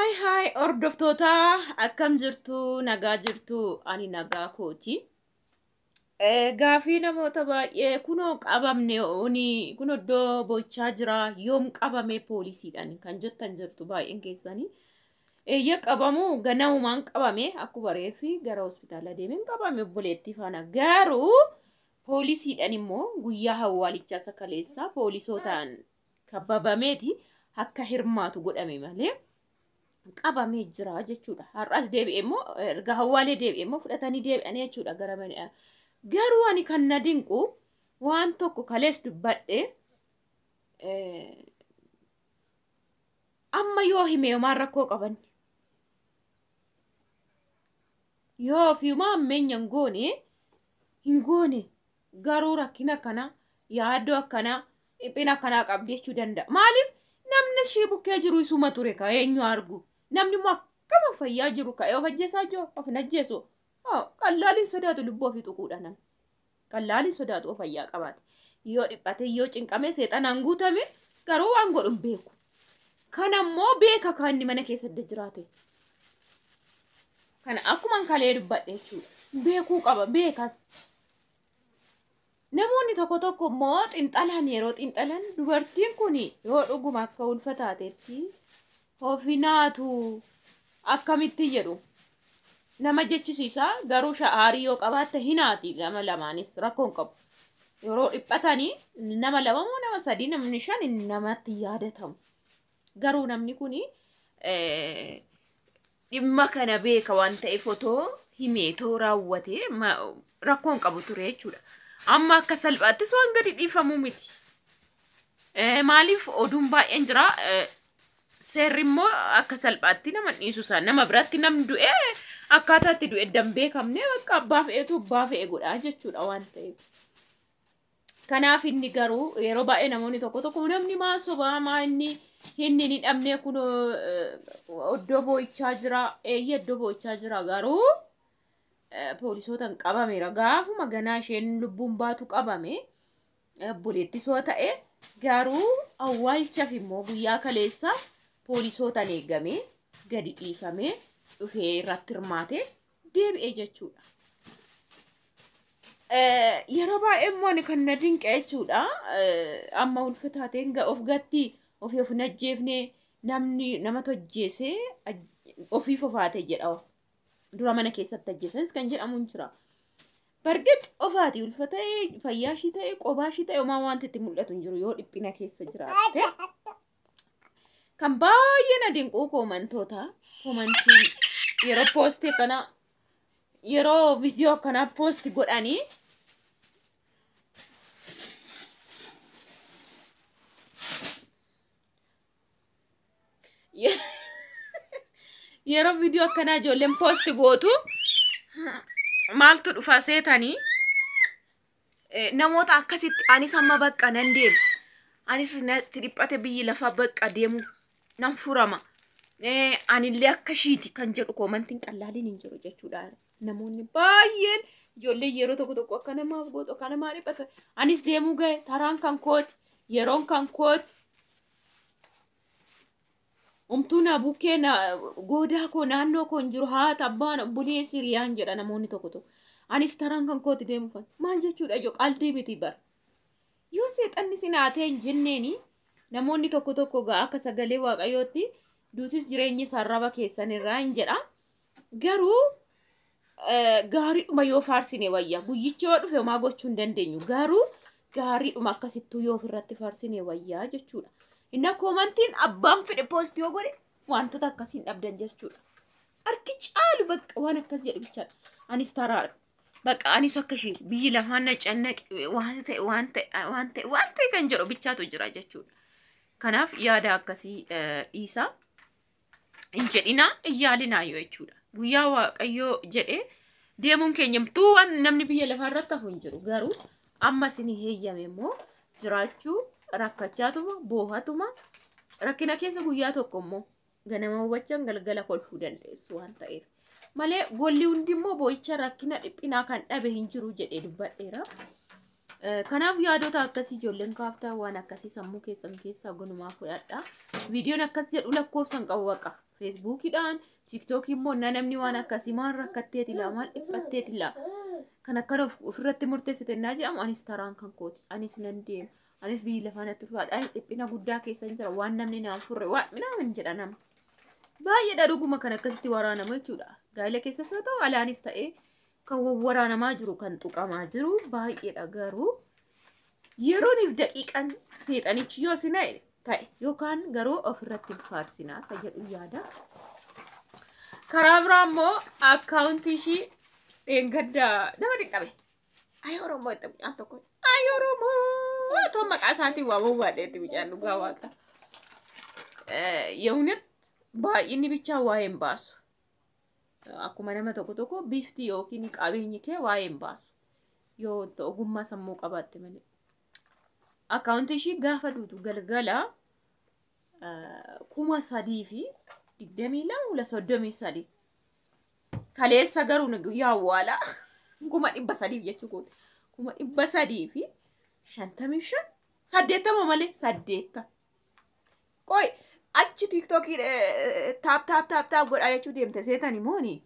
Hai hordoftoota akkam jirtu nagaa jirtu ani nagaa kooti. Gafii namoota baay'ee kunoo qabamne oni kun iddoo bochaa jira yoom qabame poolisiidhaan kan jettan jirtu baay'een keessanii. Eeyya qabamu ganamumaan qabame akkuma reefi gara hospitaala deemeen qabame obboleettii faana garuu poolisiidhaan immoo guyyaa awwaalichaa sakaleessaa poolisootaan kababameeti akka hirmaatu godhame malee. Qabame jira jechuudha. Har'as deebi'ee immoo erga awwaalee deebi'ee immoo fudhatanii deebi'anii jechuudha gara mana. Garuu ani kan na dinqu waan tokko kalees dubbadhe amma yoo hime maal rakkoo qaban. Yoo fiuma ammeenyan hin goone garuu rakkina kana yaaddoo akkana dhiphina kana qabdi jechuu danda'a. Maaliif namni ishee bukkee jiru isuma ture ka eenyu argu. Namni immoo akkama fayyaa jiru ka'ee of ajjeesaa jiru of hin ajjeesu. Qallaaliin sodaatu lubbuu ofii tuquudha namni. Qallaaliin sodaatu of fayyaa qabaate. Yoo dhiphate yoo cinqame seexanaan guutame garuu waan godhu hin beeku. Kana immoo beeka kan inni mana keessatti jiraate. Kana akkuma kalee dubbadhe jechuudha. Beekuu qaba beekas. Namoonni tokko tokko immoo xinxalaan yeroo xinxalan dubartiin kun yoo dhuguma akka ulfataateetti ofinaatu akkamitti jedhu nama jechisiisa garuu sha'aarii yoo qabaatte hinaati nama lamaanis rakkoon qabu. Yeroo dhiphatanii nama lama moo nama sadii namni shan namatti yaadatamu. Garuu namni kun dhimma kana beeka waan ta'eef otoo himeetoo raawwatee rakkoon qabu ture jechuudha. Amma akka salphaattis waan gadi dhiifamuu miti. Maaliif oduun baay'een jira. Seerri immoo akka salphaatti nama dhiisuusaa nama biratti nam du'ee akkaataatti du'e danbeekamne bakka abbaa fe'eetu abbaa fe'e godhaa jechuudha waan ta'eef. Kanaaf inni garuu yeroo baay'ee namoonni tokko tokko namni maa sobaa maa inni hin dhabnee kun iddoo boo'ichaa jira eeyyee iddoo boo'ichaa jira garuu poolisootaan qabameera gaafuma ganaa isheen lubbuun baatu qabame obboleettisoo ta'e garuu awwaalchaaf immoo guyyaa kaleessa poolisootaan eegame gadi dhiifame dhufee irratti hirmaate deebi'ee jechuudha. Yeroo baay'ee immoo kan na dinqe jechuudha. Amma ulfataateen of gatti ofii of hin ajjeefne namni nama tojjeesee ofii fofaate jedha. Dura mana keessatti ajjeesanis kan jedhamu jira. Bargit ofaati ulfatee fayyaa ishii ta'e qophaa ishii ta'e homaa wanti itti mul'atu hin jiru yoo dhiphina keessa jiraatte. Kan baay'ee na dinquu koomantoota koomantiin yeroo poostii kana yeroo viidiyoo kana poosti godhanii yeroo viidiyoo kana ijoolleen poosti gootu maaltu dhufa seetanii namoota akkasitti anis amma bakka nan deemu anis natti dhiphate biyyi lafa bakka deemu nan furama anillee akka shiiti kan jedhu koomantiin qallaaliin hin jiru jechuudha. Namoonni baay'een ijoollee yeroo tokko tokko akka namaaf gootu akka namaa dhiphata anis deemuu gahe taraan kan kooti yeroon kan kooti. Umtuuna bukkee goodaa koo naannoo koo hin jiru haa tabbaan bulee siriyaan jedha namoonni tokko tokko. Anis taraan kan kooti deemu fan maal jechuudha yoo qalbii miti bara. Yoo seexanni sinaatee hin jenneeni namoonni tokko tokko gaa akka sagalee waaqayyootti duutis jireenyi sarraba keessan irraa hin jedha. Garuu gaariidhuma yoo faarsine wayya guyyichi yoo dhufe homaa gochuu hin dandeenyu garuu gaariidhuma akkasittuu yoo ofirratti faarsine wayyaa jechuudha. Inna koomantiin abbaan fedhe poostii yoo godhe wantoota akkasiin dhabdan jechuudha. Harki caalu bakka waan akkas jedhu bichaadha. Anis taraadha. Bakka anis akka ishee biyyi lafaan na cannaqe waan ta'e kan jedhu bichaatu jira jechuudha. Kanaaf yaada akkasii dhiisaa hin jedhina hin yaalinaa yoo jechuudha. Guyyaa waaqayyoo jedhee deemuun keenya waan namni biyya lafaa irratti hafu hin jiru garuu amma isin heeyyame immoo jiraachuu rakkachaatuma boohatuma rakkina keessa guyyaa tokko immoo ganama hubachaan galgala kolfuu dandeessu waan ta'eef malee golli hundi immoo boo'icha rakkina dhiphinaa kan dhabe hin jiru jedhee dubbadheera. Kanaaf yaadota akkasii ijoolleen kaaftaa waan akkasii sammuu keessan keessaa gonumaa fudhadha. Viidiyoon akkas jedhu lakkoofsan qabu baqa. Facebookidhaan, TikTok immoo namni waan akkasii maal rakkatteeti laa maal dhiphatteeti laa kan akkana ofirratti murteessite naa jedhamu anis taraan kan kooti anis nan deema anis biyyi lafaanatti dhufaadha dhiphina guddaa keessa hin jira waan namni naaf furre waan minaamin jedha nama baay'eedha dhuguma kan akkasitti waraanama jechuudha gaa'ela keessas haa ta'u alaanis ta'ee kan waraanamaa jiru kan tuqamaa jiru baay'eedha garuu yerooniif daqiiqan seexanichi yoo sinaa ta'e yookaan garuu ofirratti faarsinaa isa jedhu yaada. Karaa biraa immoo akkaawuntii ishii dheengaddaa nama dhiqabe. Ay Oromoo itti mucaan tokko. Ay Oromoo toon maqaa isaatiin waa bobbaadheetti mucaan dhugaa waaqa. Yehunet baay'inni bichaa waa hin baasu. Akkuma nama tokko bifti yookiin qabeenyi kee waa hin baasu. Yoo ogummaa sammuu qabaatte malee. Akkaawuntii ishii gaafa duutu galgala 3,022 kaleessa garuu guyyaa awwaalaa 300 jechuudha. 355 80 malee 8. Qoy achi TikTok tap godhaa jechuu deemte seetani mooni.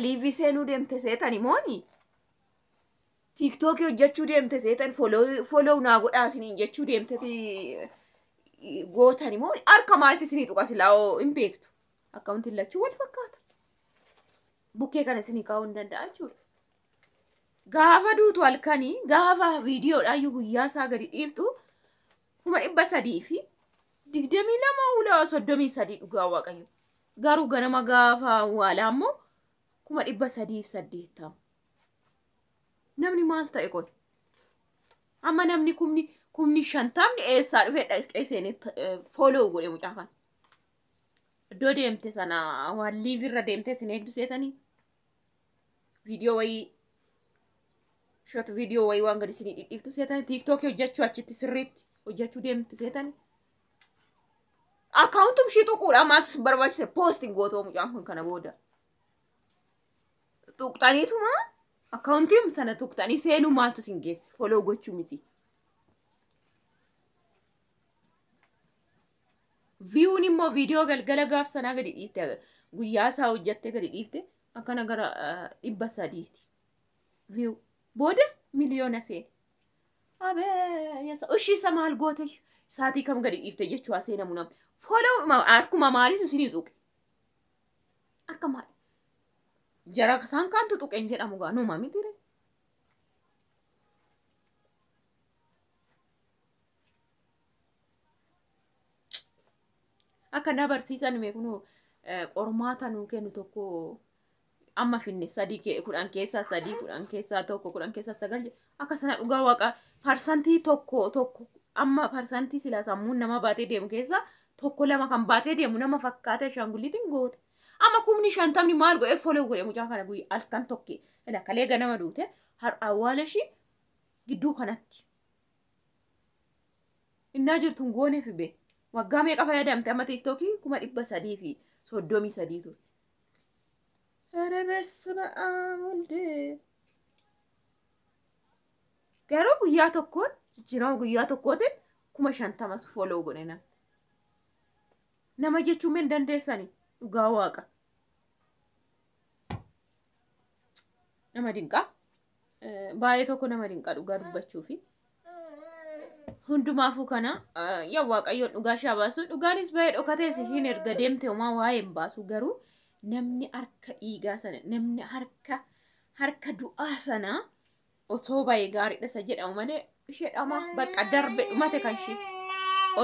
Liivii seenuu deemte seetani mooni. TikTok hojjechuu deemte seetan follow naa godhaa isiniin jechuu deemteti gootani moo harka maalitti isinii tuqa silaa hin beektu akkaawuntiin lachuu wal fakkaata bukkee kana isinii kaa'uu hin danda'a jechuudha. Gaafa duutu halkanii gaafa viidiyoodhaayyuu guyyaa isaa gadi dhiiftu 322 dhugaa waaqayyo garuu ganama gaafa awwaalaa immoo 308. Namni maal ta'e qoy amma namni kumni 50 eessaa dhufe dhaqee seenee follow godhe mucaa kan iddoo deemte sana waan liiv irra deemte sin eegdu seetanii viidiyoo wayii short viidiyoo wayii waan gadi isinii dhidhiiftu seetanii TikTok hojjechuu achitti sirriitti hojjechuu deemte seetanii akkaawuntum ishii tuquudha maaltu barbaachise poostiin gootoo mucaan kun kana booda tuqxaniituma akkaawuntiin sana tuqxanii seenuu maaltu sin geesse follow gochuu miti. Viewun immoo viidiyoo galgala gaaf sanaa gadi dhiifte guyyaa isaa hojjatte gadi dhiifte akkana gara 300 view booda miliyoona seene. Abee yasa ushii isa maal goote saatii kam gadi dhiifte jechuu seenamu namni follow harkuma maaliitu isinii tuqe akka maali. Jara kasaan kaantu tuqeen jedhamu gaa numa mitire. Akka na barsiisan mee kunoo qormaata nuu kennu tokko amma finne 3 10 keessaa 3 10 keessaa 1 10 keessaa 9 akka sana dhugaa waaqa parsantii tokko amma parsantii sila sammuun nama baatee deemu keessaa 1-2 kan baatee deemu nama fakkaate shaangulliitiin goote. Amma 50 maal godhe follow godhe mucaa kana guyyaa halkan tokki ila kalee ganama duute har awwaala ishii gidduu kanatti innaa jirtuun goonee fi bee waggaa meeqa fayyadamte amma TikTok 333 ture. Erebesma amulde garuu guyyaa tokkoon jijjiirama guyyaa tokkootiin 50 follow godhe nama jechuun men dandeessani dhugaa waaqa nama dinqa baay'ee tokko nama dinqa dhugaa dubbachuufi hundumaafuu kana yaa waaqayyoon dhugaa shaabaasu dhugaanis baay'ee dhokatee ishiin erga deemte homaa waa'ee hin baasu garuu namni harka dhiigaa sana namni harka du'aa sana otoo baay'ee gaariidha isa jedhamu malee ishee dhama bakka darbe dhumate kan ishee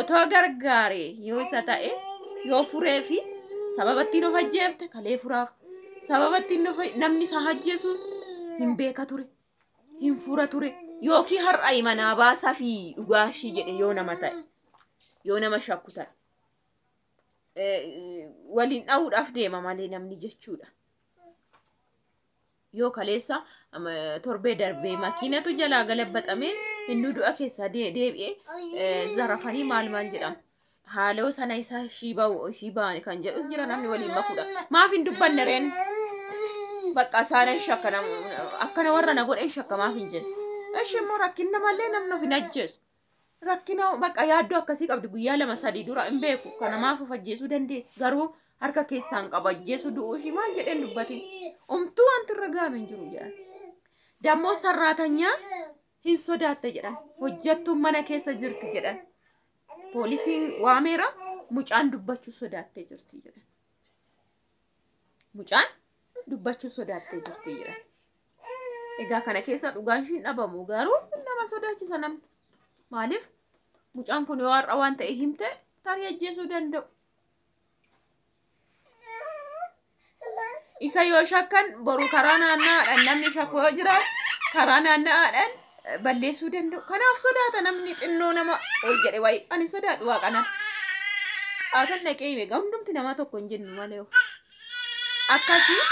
otoo gargaaree yoo isa ta'e yoo furee fi sababattiin of ajjeefte kalee furaaf sababattiin namni isa ajjeesu hin beeka ture hin fura ture yookiin har'a imanaa baasaa fi dhugaashii jedhe yoo nama ta'e yoo nama shakku ta'e waliin dha'uudhaaf deema malee namni jechuudha. Yoo kaleessa torbee darbee makiinatu jalaa galabbaxamee inni du'a keessaa deebi'ee zarafanii maal jedhama. Haaloo sana isaa shiibaan kan jedhus jira namni waliin makuudha. Maaf hin dubbanne reen bakka isaan shakkana akkana warra na godhe shakka maaf hin jedhu. Ishee immoo rakkinna malee namni of hin ajjeesu. rakkina baqa yaaddoo akkasii qabdi guyyaa lama sadii dura hin beeku kanamaaf fajjeesuu dandeessi garuu harka keessaan qabajjeessu du'uushi maal jedheen dubbati umtuu wanti irra gaame hin jiru jedhan dammoo sarraatanyaa hin sodaatte jedhan hojjattuun mana keessa jirti jedhan polisiin waameera mucaan dubbachuu sodaattee jirti jedhan mucaan dubbachuu sodaattee jirti jedhan egaa kana keessa dhugaan shin dhabamu garuu nama sodaachisa namni maaliif mucaan kun yoo har'a waan ta'e himte tarii ajjeesuu danda'u isa yoo shakkan boru karaa naannaadhaan namni shakku yoo jira karaa naannaadhaan balleessuu danda'u kanaaf sodaata namni xinnoo nama ol jedhe wayi ani sodaadhu waaqana qaatan naqee hime hundumti nama tokko hin jennu malee akkasii